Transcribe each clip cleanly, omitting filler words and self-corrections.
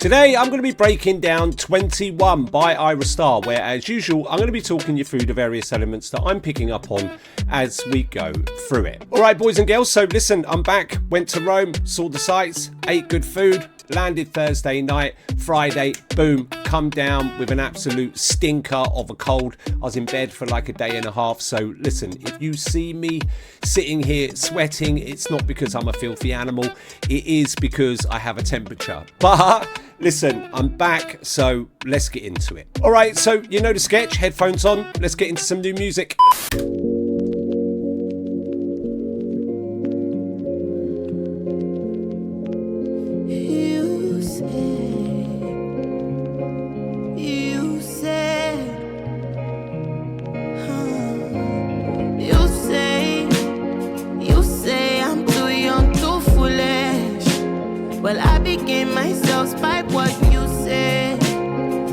Today I'm going to be breaking down 21 by Ayra Starr, where as usual I'm going to be talking you through the various elements that I'm picking up on as we go through it. Alright boys and girls, so listen, I'm back, went to Rome, saw the sights, ate good food, landed Thursday night, Friday, boom, come down with an absolute stinker of a cold. I was in bed for like a day and a half, so listen, if you see me sitting here sweating, it's not because I'm a filthy animal, it is because I have a temperature. But listen, I'm back, so let's get into it. Alright, so you know the sketch, headphones on, let's get into some new music. Well, I became myself by what you said.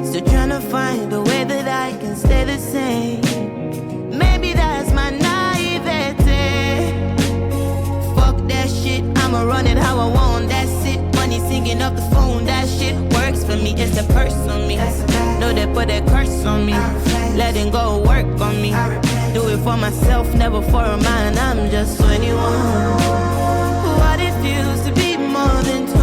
Still trying to find a way that I can stay the same. Maybe that's my naivete. Fuck that shit, I'ma run it how I want. That's it, money singing up the phone. That shit works for me, it's a curse on me. Know they put a curse on me. Letting go work on me. Do it for myself, never for a man. I'm just 21. What it feels to be more than 21.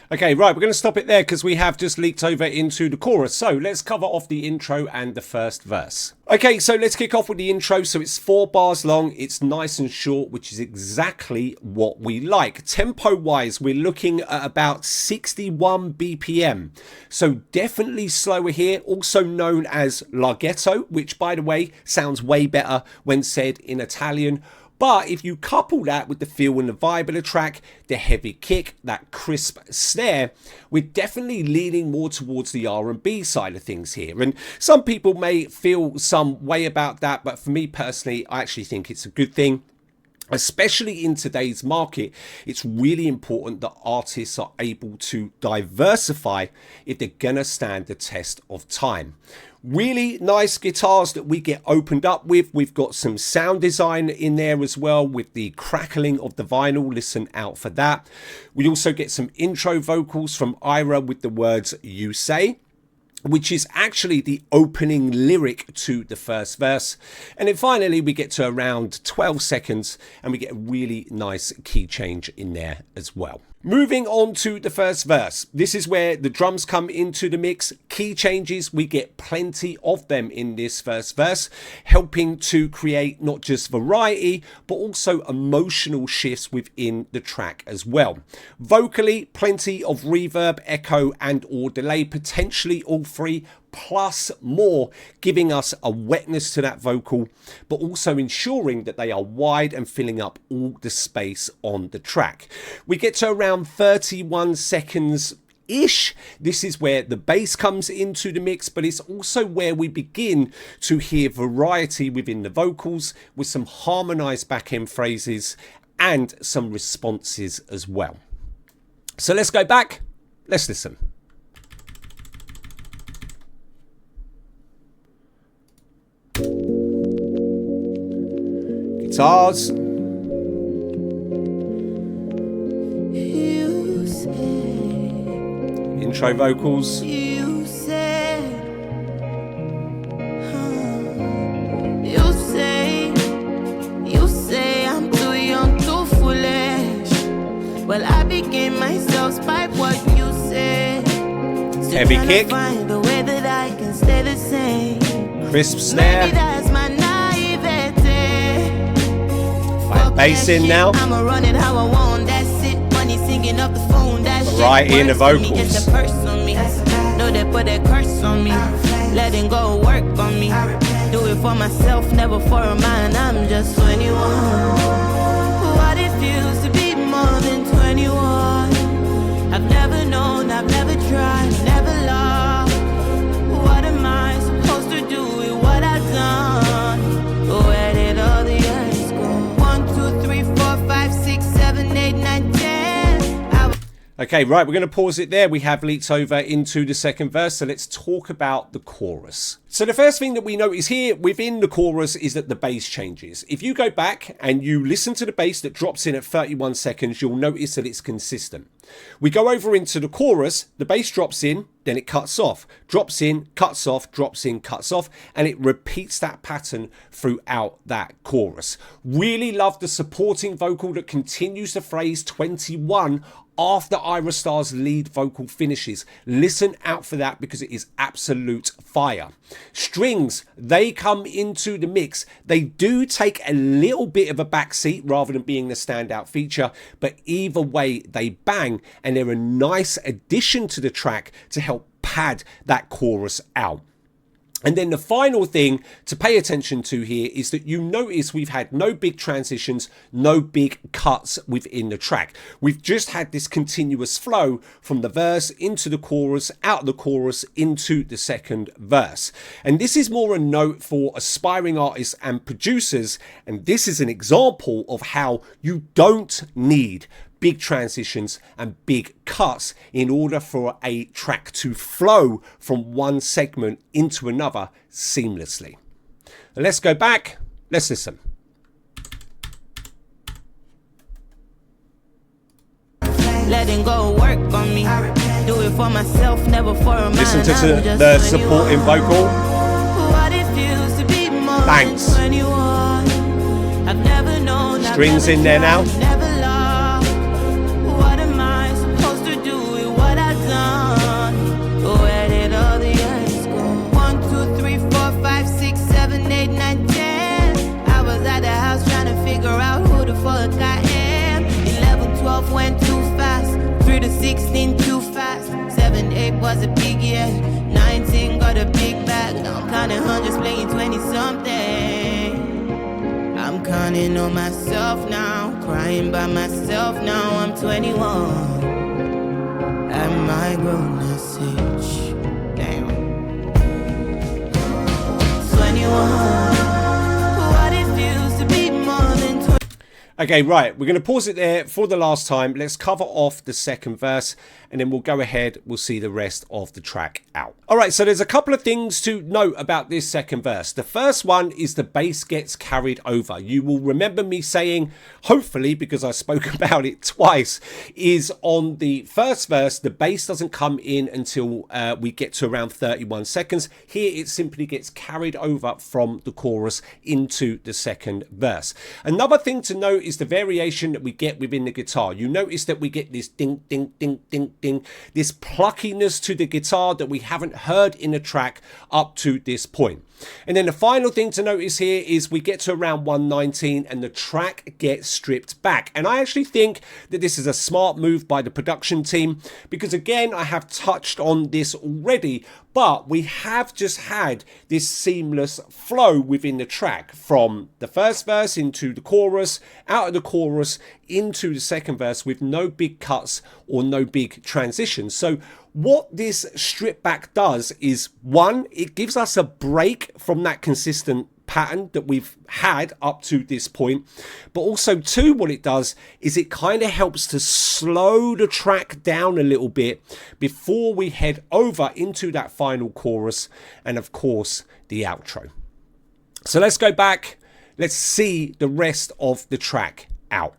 Okay, right, we're going to stop it there because we have just leaked over into the chorus. So let's cover off the intro and the first verse. Okay, so let's kick off with the intro. So it's 4 bars long. It's nice and short, which is exactly what we like. Tempo-wise, we're looking at about 61 BPM. So definitely slower here, also known as larghetto, which, by the way, sounds way better when said in Italian. But if you couple that with the feel and the vibe of the track, the heavy kick, that crisp snare, we're definitely leaning more towards the R&B side of things here. And some people may feel some way about that, but for me personally, I actually think it's a good thing. Especially in today's market, it's really important that artists are able to diversify if they're gonna stand the test of time. Really nice guitars that we get opened up with. We've got some sound design in there as well with the crackling of the vinyl. Listen out for that. We also get some intro vocals from Ayra with the words "you say," which is actually the opening lyric to the first verse. And then finally we get to around 12 seconds and we get a really nice key change in there as well. Moving on to the first verse. This is where the drums come into the mix. Key changes, we get plenty of them in this first verse, helping to create not just variety, but also emotional shifts within the track as well. Vocally, plenty of reverb, echo, and or delay, potentially all three, plus more, giving us a wetness to that vocal, but also ensuring that they are wide and filling up all the space on the track. We get to around 31 seconds ish. This is where the bass comes into the mix, but it's also where we begin to hear variety within the vocals with some harmonized back end phrases and some responses as well. So let's go back, let's listen. Guitars. Intro vocals. You say I'm too young, too foolish. Well, I became myself by what you said. Still heavy kick. Find a way that I can stay the same. Crisp snare. Maybe that's my naivete. Right, bass in now. I'ma run it how I want. That's it. Money singing up the phone. That right in the vocals. It's a curse on me. Know they put a curse on me. Letting go work on me. Do it for myself, never for a man. I'm just 21. What it feels to be more than 21. I've never known, I've never tried, never loved. What am I supposed to do with what I've done? Where did all the years go? 1, 2, 3, 4, 5, 6, 7, 8, 9, 10. Okay, right, we're going to pause it there. We have leaked over into the second verse, so let's talk about the chorus. So the first thing that we notice here within the chorus is that the bass changes. If you go back and you listen to the bass that drops in at 31 seconds, you'll notice that it's consistent. We go over into the chorus, the bass drops in, then it cuts off, drops in, cuts off, drops in, cuts off, and it repeats that pattern throughout that chorus. Really love the supporting vocal that continues the phrase 21 after Ayra Starr's lead vocal finishes. Listen out for that because it is absolute fire. Strings, they come into the mix. They do take a little bit of a backseat rather than being the standout feature, but either way they bang, and they're a nice addition to the track to help pad that chorus out. And then the final thing to pay attention to here is that you notice we've had no big transitions, no big cuts within the track. We've just had this continuous flow from the verse into the chorus, out of the chorus into the second verse. And this is more a note for aspiring artists and producers. And this is an example of how you don't need big transitions and big cuts in order for a track to flow from one segment into another seamlessly. Let's go back. Let's listen. Letting go work on me. Do it for myself, never for a man. Listen to the supporting vocal. What it feels to be more Thanks. than 21. I've never known. Strings in there now. Never loved. What am I supposed to do with what I've done? Where did all the years go? 1, 2, 3, 4, 5, 6, 7, 8, 9, 10. I was at the house trying to figure out who the fuck I am. 11, 12 went too fast. 3 to 16 too fast. 7, 8 was a big year. 19 got a big bag. Now I'm counting hundreds, playing 20 something. I'm counting on myself now, crying by myself now. I'm 21 at my grown-ass age. Damn. 21. What it feels to be more than 20. Okay, right, we're going to pause it there for the last time. Let's cover off the second verse and then we'll go ahead, we'll see the rest of the track out. All right, so there's a couple of things to note about this second verse. The first one is the bass gets carried over. You will remember me saying, hopefully, because I spoke about it twice, is on the first verse, the bass doesn't come in until we get to around 31 seconds. Here, it simply gets carried over from the chorus into the second verse. Another thing to note is the variation that we get within the guitar. You notice that we get this ding, ding, ding, ding, ding, this pluckiness to the guitar that we haven't heard in the track up to this point. And then the final thing to notice here is we get to around 119 and the track gets stripped back. And I actually think that this is a smart move by the production team because, again, I have touched on this already, but we have just had this seamless flow within the track from the first verse into the chorus, out of the chorus into the second verse with no big cuts or no big transitions. So what this strip back does is, one, it gives us a break from that consistent pattern that we've had up to this point, but also two, what it does is it kind of helps to slow the track down a little bit before we head over into that final chorus and, of course, the outro. So let's go back, let's see the rest of the track out.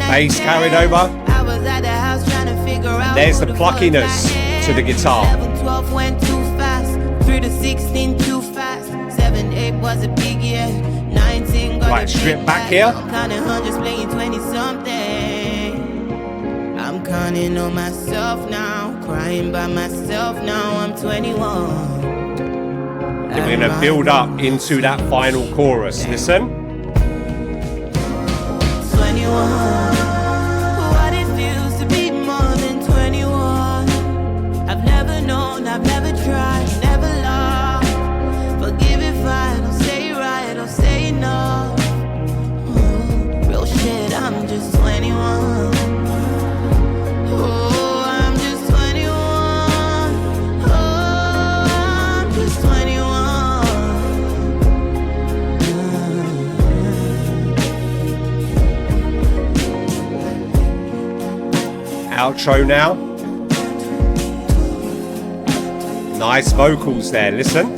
Bass carried over. I was at the house trying to figure out. There's the pluckiness to the guitar. 11, 12 went too fast. 3 to 16 too fast. 7, 8 was a big year. 19 got Right, strip back here. I'm counting hundreds, playing 20 something. I'm counting on myself now, crying by myself now. I'm 21. Then we're going to build up into that final chorus. Listen. 21. What it feels to be more than 21. I've never known, I've never tried, never loved. Forgive if I don't say right or say no. Real shit, I'm just 21. Oh, I'm just 21. Oh, I'm just 21. Outro now. Nice vocals there, listen.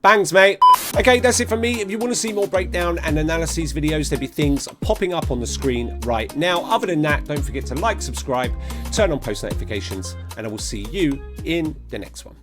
Bangs, mate. Okay, that's it from me. If you want to see more breakdown and analyses videos, there'll be things popping up on the screen right now. Other than that, don't forget to like, subscribe, turn on post notifications, and I will see you in the next one.